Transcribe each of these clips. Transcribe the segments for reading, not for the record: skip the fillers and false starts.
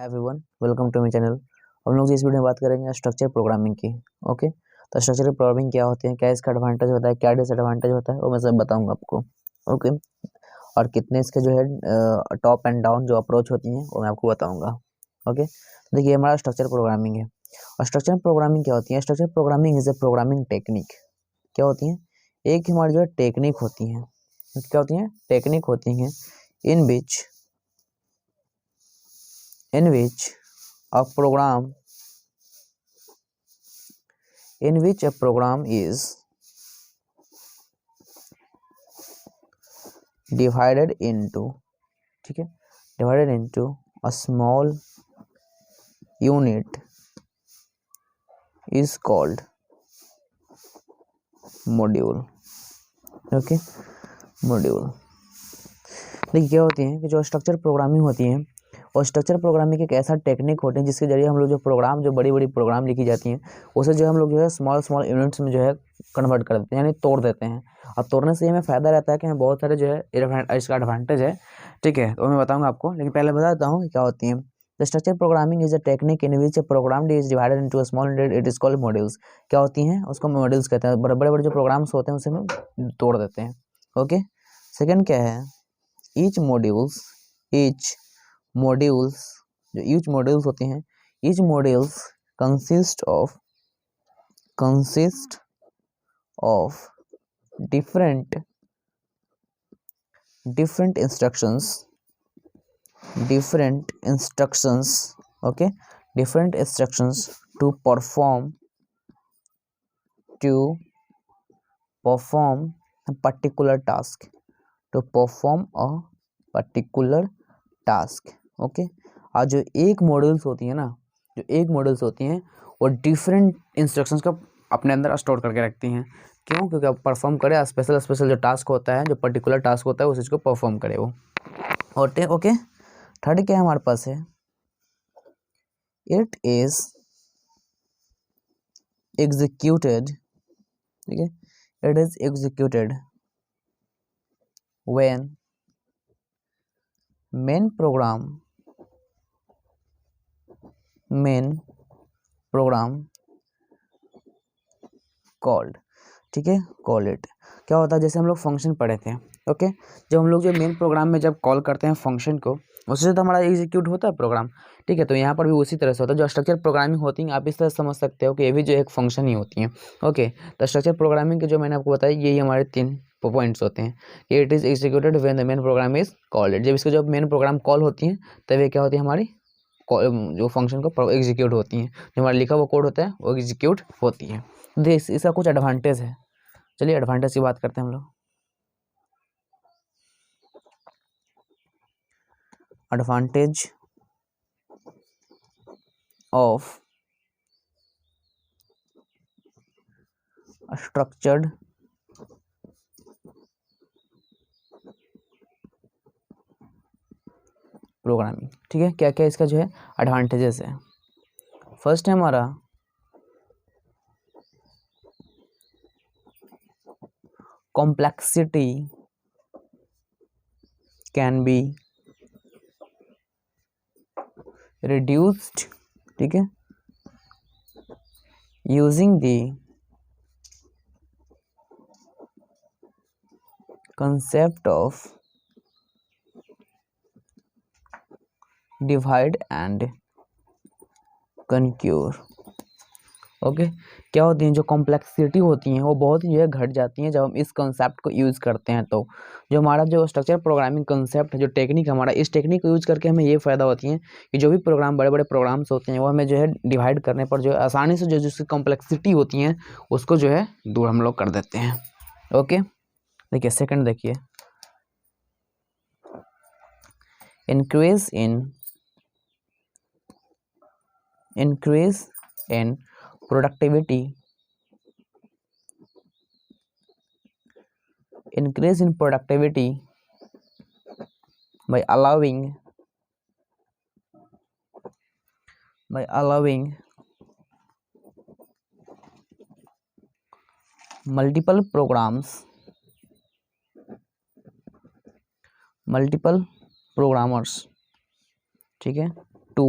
Everyone, welcome to my channel. हम लोग इस वीडियो में बात करेंगे स्ट्रक्चर प्रोग्रामिंग की। ओके, तो स्ट्रक्चर प्रोग्रामिंग क्या होती है, क्या इसका एडवांटेज होता है, क्या डिसएडवांटेज होता है, वो मैं सब बताऊंगा आपको। ओके, और कितने इसके जो है टॉप एंड डाउन जो अप्रोच होती हैं वो मैं आपको बताऊंगा। ओके, देखिए हमारा स्ट्रक्चर प्रोग्रामिंग है। और स्ट्रक्चर प्रोग्रामिंग क्या होती है? Structure programming is a programming technique. क्या होती है? एक हमारी जो है टेक्निक होती है। क्या होती है? टेक्निक होती हैं इन which a program is divided into, ठीक है, divided into a small unit is called module। Okay, module. देखिए क्या होती है कि जो स्ट्रक्चर प्रोग्रामिंग होती है, और स्ट्रक्चर प्रोग्रामिंग एक ऐसा टेक्निक होते हैं जिसके जरिए हम लोग जो प्रोग्राम, जो बड़ी बड़ी प्रोग्राम लिखी जाती हैं, उसे जो हम लोग जो है स्मॉल स्मॉल यूनिट्स में जो है कन्वर्ट कर देते हैं, यानी तोड़ देते हैं। और तोड़ने से हमें फ़ायदा रहता है कि हमें बहुत सारे जो है इसका एडवांटेज है। ठीक है, तो मैं बताऊँगा आपको, लेकिन पहले बता देता हूँ कि क्या होती है। The structure programming is a technique in which a program is divided into a small unit, it is called modules. क्या होती हैं? उसको मॉड्यूल्स कहते हैं। बड़े बड़े जो प्रोग्राम्स होते हैं उसे हम तोड़ देते हैं। ओके, सेकेंड क्या है? ईच modules जो ईच मॉड्यूल्स होते हैं, each modules consist of different instructions, okay, different instructions to perform a particular task, okay. और जो एक मॉड्यूल्स होती है ना, वो डिफरेंट इंस्ट्रक्शंस को अपने अंदर स्टोर करके रखती हैं। क्यों? क्योंकि अब परफॉर्म करे, स्पेशल जो टास्क होता है, जो पर्टिकुलर टास्क होता है, उस चीज़ को परफॉर्म करे वो। ओके, थर्ड क्या हमारे पास है? इट इज एग्जीक्यूटेड, ठीक है, it is executed when main program called, ठीक है, कॉल इट। क्या होता है? जैसे हम लोग फंक्शन पढ़े थे। ओके, जब हम लोग जो मेन प्रोग्राम में जब कॉल करते हैं फंक्शन को, उससे तो हमारा एग्जीक्यूट होता है प्रोग्राम। ठीक है, तो यहाँ पर भी उसी तरह से होता है। जो स्ट्रक्चर प्रोग्रामिंग होती है, आप इस तरह समझ सकते हो कि ये भी जो एक फंक्शन ही होती है। ओके, तो स्ट्रक्चर प्रोग्रामिंग के जो मैंने आपको बताया, यही हमारे 3 पॉइंट्स होते हैं कि it is executed when the main program is called it. जब इसको जब मेन प्रोग्राम कॉल होती है, तब ये क्या होती है? हमारी जो फंक्शन को एग्जीक्यूट होती हैं, जो हमारा लिखा हुआ कोड होता है वो एग्जीक्यूट होती है। इसका कुछ एडवांटेज है। चलिए एडवांटेज की बात करते हैं हम लोग। Advantage of structured programming. ठीक है, क्या क्या इसका जो है एडवांटेजेस है। फर्स्ट है हमारा कॉम्प्लेक्सिटी कैन बी रिड्यूस्ड, ठीक है, using the concept of divide and conquer। Okay, क्या होती हैं? जो कॉम्प्लेक्सिटी होती हैं वो बहुत ही घट जाती हैं जब हम इस कंसेप्ट को यूज़ करते हैं। तो जो हमारा जो स्ट्रक्चर प्रोग्रामिंग कंसेप्ट है, जो टेक्निक हमारा, इस टेक्निक को यूज़ करके हमें ये फ़ायदा होती है कि जो भी प्रोग्राम, बड़े बड़े प्रोग्राम्स होते हैं, वो हमें जो है डिवाइड करने पर जो है आसानी से जो जिसकी कॉम्प्लेक्सिटी होती हैं उसको जो है दूर हम लोग कर देते हैं। ओके, देखिए सेकंड, देखिए increase in productivity, increase in productivity by allowing multiple programmers, ठीक है, to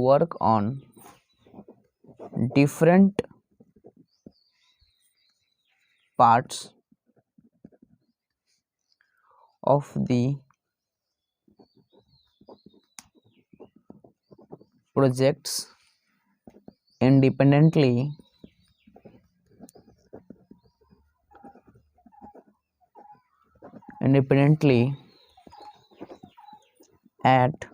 work on different parts of the projects independently at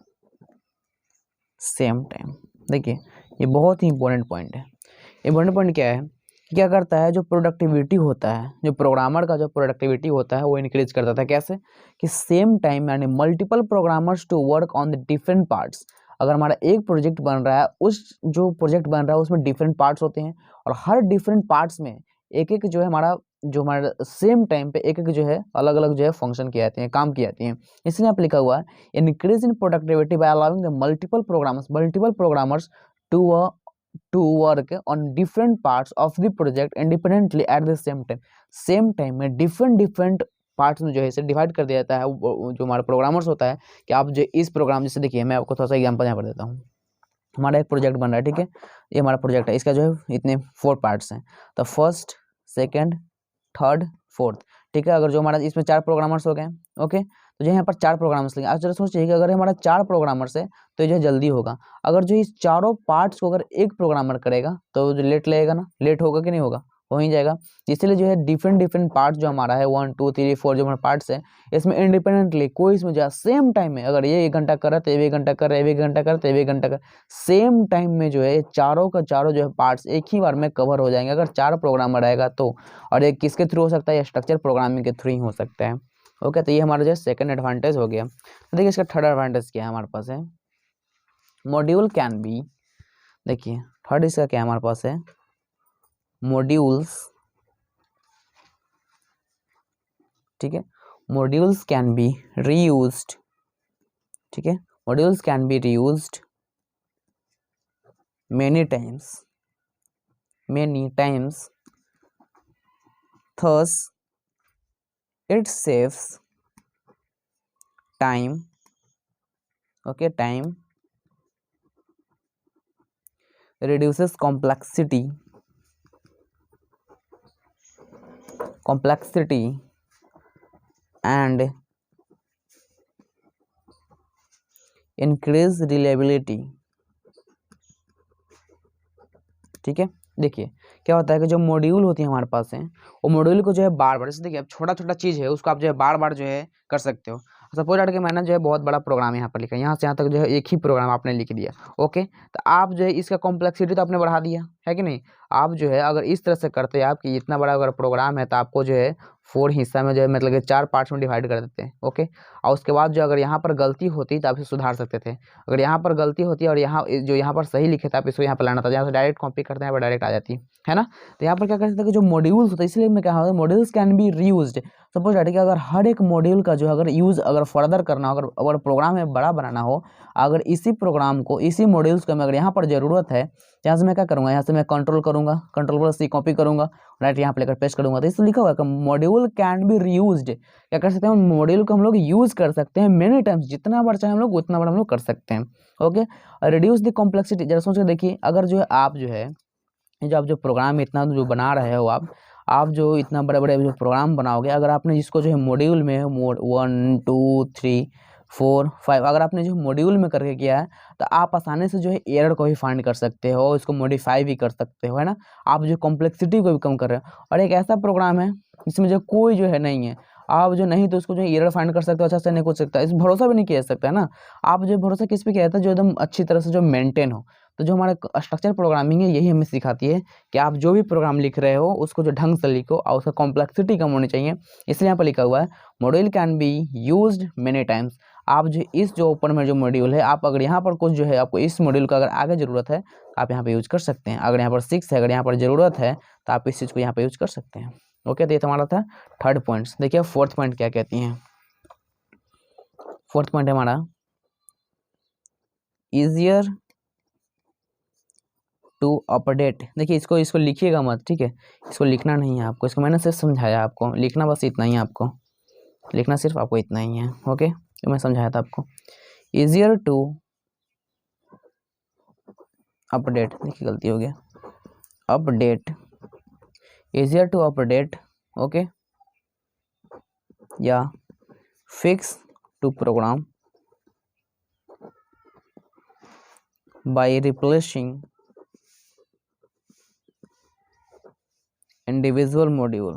same time. देखिए ये बहुत ही इंपॉर्टेंट पॉइंट है। इंपॉर्टेंट पॉइंट क्या है, क्या करता है, जो प्रोडक्टिविटी होता है, जो प्रोग्रामर का जो प्रोडक्टिविटी होता है वो इंक्रीज करता था। कैसे कि सेम टाइम यानी multiple programmers to work on the different parts. अगर हमारा एक प्रोजेक्ट बन रहा है, उस जो प्रोजेक्ट बन रहा है उसमें डिफरेंट पार्ट्स होते हैं और हर डिफरेंट पार्ट्स में एक एक जो है हमारा सेम टाइम पे एक एक जो है अलग अलग जो है फंक्शन किए जाते हैं, काम किए जाते हैं। इसलिए आप लिखा हुआ है increase in productivity by allowing the multiple programmers to work on different parts of the project independently at the same time. Same time में डिफरेंट पार्ट्स में जो है इसे डिवाइड कर दिया जाता है। जो हमारा प्रोग्रामर्स होता है कि आप जो इस प्रोग्राम, जैसे देखिए मैं आपको थोड़ा सा एग्जांपल यहाँ पर देता हूँ। हमारा एक प्रोजेक्ट बन रहा है, ठीक है, ये हमारा प्रोजेक्ट है, इसका जो है इतने 4 पार्ट्स हैं, तो फर्स्ट, सेकंड, थर्ड, फोर्थ, ठीक है। अगर जो हमारा इसमें 4 प्रोग्रामर्स हो गए, ओके, तो जो यहाँ पर 4 प्रोग्रामर्स लगे। आप जरा सोचिए कि अगर हमारा 4 प्रोग्रामर्स है तो ये जो जल्दी होगा। अगर जो इस चारों पार्ट्स को अगर एक प्रोग्रामर करेगा तो जो लेट लगेगा ना, लेट होगा कि नहीं होगा, हो ही जाएगा। इसलिए जो है डिफरेंट पार्ट्स जो हमारा है 1 2 3 4 जो हमारे पार्ट्स है, इसमें इंडिपेंडेंटली कोई इसमें जो सेम टाइम में अगर ये 1 घंटा कर रहा है तो ये 1 घंटा कर रहा है, ये 1 घंटा कर रहा है तो ये 1 घंटा कर, सेम टाइम में जो है चारों का चारों जो है पार्ट्स एक ही बार में कवर हो जाएंगे अगर 4 प्रोग्रामर रहेगा तो। और ये किसके थ्रू हो सकता है, स्ट्रक्चर प्रोग्रामिंग के थ्रू ही हो सकता है। ओके, तो ये हमारा जो है सेकंड एडवांटेज हो गया। तो देखिए इसका थर्ड एडवांटेज क्या है हमारे पास है, मॉड्यूल कैन बी। देखिए थर्ड इसका क्या हमारे पास है, मॉड्यूल्स, ठीक है, मॉड्यूल्स कैन बी रीयूज्ड, ठीक है, modules can be reused many times, thus it saves time, okay, time, reduces complexity and increase reliability, ठीक है। देखिए क्या होता है कि जो मॉड्यूल होती है हमारे पास है, वो मॉड्यूल को जो है बार बार, जैसे देखिए अब छोटा छोटा चीज़ है उसको आप जो है बार बार जो है कर सकते हो। सपोज दैट कि मैंने जो है बहुत बड़ा प्रोग्राम यहाँ पर लिखा है, यहाँ से यहाँ तक जो है एक ही प्रोग्राम आपने लिख दिया, ओके, तो आप जो है इसका कॉम्प्लेक्सिटी तो आपने बढ़ा दिया है कि नहीं। आप जो है अगर इस तरह से करते हैं, आपकी इतना बड़ा अगर प्रोग्राम है तो आपको जो है 4 हिस्सा में जो है मतलब कि 4 पार्ट्स में डिवाइड कर देते हैं, ओके। और उसके बाद जो अगर यहाँ पर गलती होती तो आप इसे सुधार सकते थे। अगर यहाँ पर गलती होती है और यहाँ जो यहाँ पर सही लिखे थे आप इसको यहाँ पर लाना था, यहाँ से डायरेक्ट कॉपी करते हैं यहाँ पर डायरेक्ट आ जाती है ना। तो यहाँ पर क्या कर सकते हैं कि जो मॉड्यूल्स होते हैं, इसलिए मैं क्या होता है modules can be reused. Suppose that कि अगर हर एक मॉड्यूल का जो अगर यूज़ अगर फर्दर करना हो, अगर प्रोग्राम में बड़ा बनाना हो, अगर इसी प्रोग्राम को इसी मॉड्यूल्स को अगर यहाँ पर ज़रूरत है, यहाँ से मैं क्या करूँगा, यहाँ से मैं कंट्रोल करूँगा, कंट्रोल+C कॉपी करूँगा, राइट यहाँ पर लेकर पेस्ट करूँगा। तो इसमें लिखा हुआ है कि मॉड्यूल कैन बी रीयूज्ड। क्या कर सकते हैं, मॉड्यूल को हम लोग यूज़ कर सकते हैं मेनी टाइम्स, जितना बार चाहे हम लोग उतना बार हम लोग कर सकते हैं, ओके। रिड्यूस द कॉम्प्लेक्सिटी, जरा सोच के देखिए, अगर जो है आप जो है जो आप जो प्रोग्राम इतना जो बना रहे हो, आप जो इतना बड़े बड़े जो प्रोग्राम बनाओगे, अगर आपने जिसको जो है मॉड्यूल में 1 2 3 4 5 अगर आपने जो मॉड्यूल में करके किया है तो आप आसानी से जो है एरर को भी फाइंड कर सकते हो, इसको मॉडिफाई भी कर सकते हो, है ना। आप जो कॉम्प्लेक्सिटी को भी कम कर रहे हो। और एक ऐसा प्रोग्राम है इसमें जो कोई जो है नहीं है, आप जो नहीं तो उसको जो एरर फाइंड कर सकते हो, अच्छा से नहीं कुछ सकता, इस भरोसा भी नहीं किया जा सकता है ना। आप जो भरोसा किस पे किया जाता है, जो एकदम अच्छी तरह से जो मेंटेन हो। तो जो हमारा स्ट्रक्चर प्रोग्रामिंग है यही हमें सिखाती है कि आप जो भी प्रोग्राम लिख रहे हो उसको जो ढंग से लिखो और उसका कॉम्प्लेक्सिटी कम होनी चाहिए। इसलिए यहाँ पर लिखा हुआ है module can be used many times. आप जो इस जो ऊपर में जो मॉड्यूल है, आप अगर यहाँ पर कुछ जो है आपको इस मॉड्यूल का अगर आगे ज़रूरत है आप यहाँ पर यूज कर सकते हैं। अगर यहाँ पर 6 है, अगर यहाँ पर ज़रूरत है तो आप इस चीज़ को यहाँ पर यूज कर सकते हैं, ओके। तो ये हमारा था थर्ड पॉइंट्स। देखिए फोर्थ पॉइंट क्या कहती हैं। फोर्थ पॉइंट है हमारा ईजियर टू अपडेट। देखिए इसको लिखिएगा मत, ठीक है, इसको लिखना नहीं है आपको, इसको मैंने सिर्फ समझाया, आपको लिखना बस इतना ही है, आपको लिखना सिर्फ आपको इतना ही है, ओके। तो मैं समझाया था आपको easier to अपडेट, देखिए गलती हो गया, update, easier to update, okay, या fix to program by replacing individual module.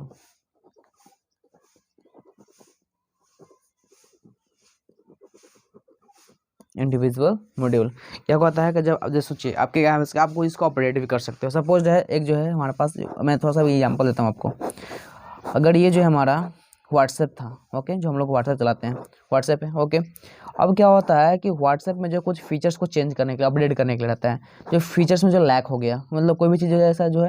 Individual module क्या होता है कि जब जैसे सोचिए आपके आपको इसको अपडेट भी कर सकते हो। सपोज है एक जो है हमारे पास, मैं थोड़ा सा एग्जांपल देता हूँ आपको। अगर ये जो है हमारा व्हाट्सएप था, ओके, जो हम लोग व्हाट्सएप चलाते हैं, व्हाट्सएप है, ओके। अब क्या होता है कि व्हाट्सएप में जो कुछ फीचर्स को चेंज करने के लिए, अपडेट करने के लिए रहता है, जो फीचर्स में जो लैक हो गया, मतलब कोई भी चीज़ ऐसा जो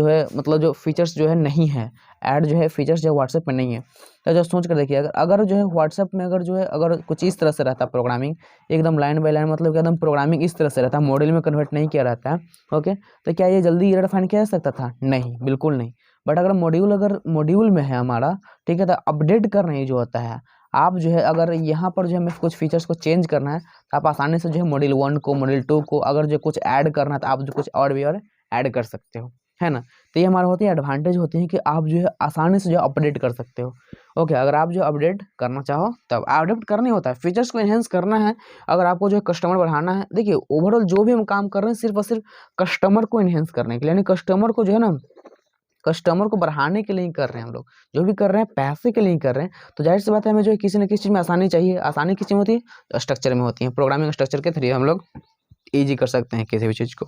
है मतलब जो फीचर्स जो है नहीं है, ऐड जो है फीचर्स जो व्हाट्सएप में नहीं है, तो जो सोच कर देखिए अगर जो है व्हाट्सएप में अगर कुछ इस तरह से रहता है प्रोग्रामिंग, एकदम लाइन बाय लाइन, मतलब कि एकदम प्रोग्रामिंग इस तरह से रहता है, मॉडल में कन्वर्ट नहीं किया रहता है, ओके, तो क्या ये जल्दी एरर फाइंड किया जा सकता था? नहीं, बिल्कुल नहीं। बट अगर मॉड्यूल में है हमारा, ठीक है, तो अपडेट करना ही जो होता है, आप जो है अगर यहाँ पर जो है हमें कुछ फीचर्स को चेंज करना है, तो आप आसानी से जो है मॉड्यूल 1 को, मॉड्यूल 2 को, अगर जो कुछ ऐड करना है तो आप जो कुछ और भी और ऐड कर सकते हो, है ना। तो ये हमारा होती है एडवांटेज होती है कि आप जो है आसानी से जो अपडेट कर सकते हो, ओके। अगर आप जो अपडेट करना चाहो तब अपडेट करना होता है, फीचर्स को एनहेंस करना है। अगर आपको जो है कस्टमर बढ़ाना है, देखिए ओवरऑल जो भी हम काम कर रहे हैं सिर्फ और सिर्फ कस्टमर को एनहेंस करने के लिए, यानी कस्टमर को जो है ना, कस्टमर को बढ़ाने के लिए ही कर रहे हैं हम लोग, जो भी कर रहे हैं पैसे के लिए ही कर रहे हैं। तो जाहिर सी बात है हमें जो है किसी न किसी चीज़ में आसानी चाहिए। आसानी किस चीज़ में होती है? स्ट्रक्चर में होती है। प्रोग्रामिंग स्ट्रक्चर के थ्रू हम लोग ईजी कर सकते हैं किसी भी चीज़ को,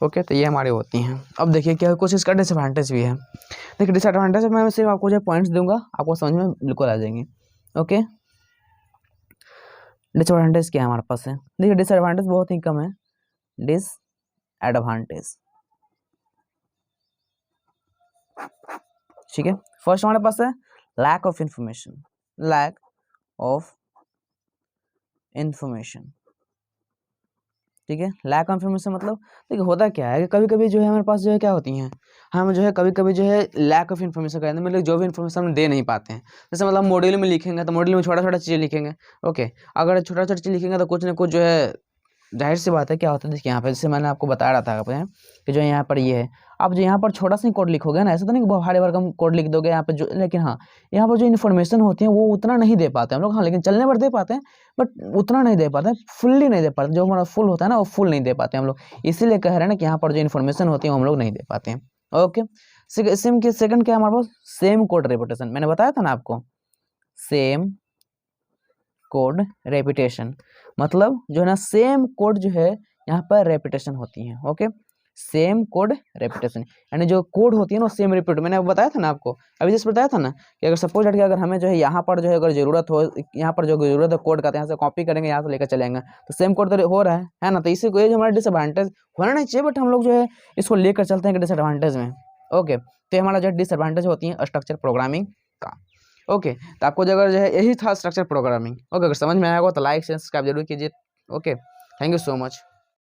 ओके। तो ये हमारी होती हैं। अब देखिए क्या कुछ इसका डिसएडवांटेज भी है। देखिए डिसएडवांटेज मैं सिर्फ आपको जो पॉइंट्स दूंगा, आपको समझ में बिल्कुल आ जाएंगे, ओके। डिसएडवांटेज क्या है हमारे पास है? देखिए डिसएडवांटेज बहुत ही कम है। डिसएडवांटेज, ठीक है। फर्स्ट हमारे पास है lack of information, lack of information, ठीक है। लैक ऑफ इंफॉर्मेशन मतलब देखिए होता क्या है कि कभी कभी जो है हमारे पास जो है क्या होती हैं, हम जो है कभी कभी जो है लैक ऑफ इन्फॉर्मेशन कहते हैं, मतलब जो भी इन्फॉर्मेशन हम दे नहीं पाते हैं। जैसे मतलब मॉड्यूल में लिखेंगे तो मॉड्यूल में छोटा छोटा चीज़ें लिखेंगे, ओके। अगर छोटा छोटा चीज़ लिखेंगे तो कुछ ना कुछ जो है, जाहिर सी बात है क्या होता है, देखिए यहाँ पे जैसे मैंने आपको बताया रहा था कि जो यहाँ पर ये है, आप जो यहाँ पर छोटा सा कोड लिखोगे ना, ऐसा तो नहीं कि भारी भरकम कोड लिख दोगे यहाँ पे जो, लेकिन हाँ यहाँ पर जो इन्फॉर्मेशन होती है वो उतना नहीं दे पाते हम लोग, हाँ, लेकिन चलने पर दे पाते हैं, बट उतना नहीं दे पाते, फुल्ली नहीं दे पाते। जो हमारा फुल होता है ना वो फुल नहीं दे पाते हम लोग, इसीलिए कह रहे हैं ना कि यहाँ पर जो इन्फॉर्मेशन होती है वो हम लोग नहीं दे पाते हैं, ओके। सेकंड क्या हमारे पास? सेम कोड रेपिटेशन, मैंने बताया था ना आपको, सेम कोड रेपिटेशन, मतलब जो है ना सेम कोड जो है यहाँ पर रेपिटेशन होती है, ओके। सेम कोड रेपिटेशन यानी जो कोड होती है ना सेम रिपीट, मैंने बताया था ना आपको, अभी जैसे बताया था ना कि अगर सपोज कि अगर हमें जो है यहाँ पर जो है अगर जरूरत हो, यहाँ पर जो जरूरत है कोड का, यहाँ से कॉपी करेंगे, यहाँ से लेकर चलेंगे, तो सेम कोड तो हो रहा है ना। तो इसी को ये जो हमारा डिसएडवांटेज होना नहीं चाहिए, बट हम लोग जो है इसको लेकर चलते हैं डिसएडवांटेज में, ओके। तो हमारा जो डिसएडवांटेज होती है स्ट्रक्चर प्रोग्रामिंग का, ओके। तो आपको अगर जो है यही था स्ट्रक्चर प्रोग्रामिंग, ओके। अगर समझ में आया होगा तो लाइक शेयर सब्सक्राइब जरूर कीजिए, okay. Thank you so much.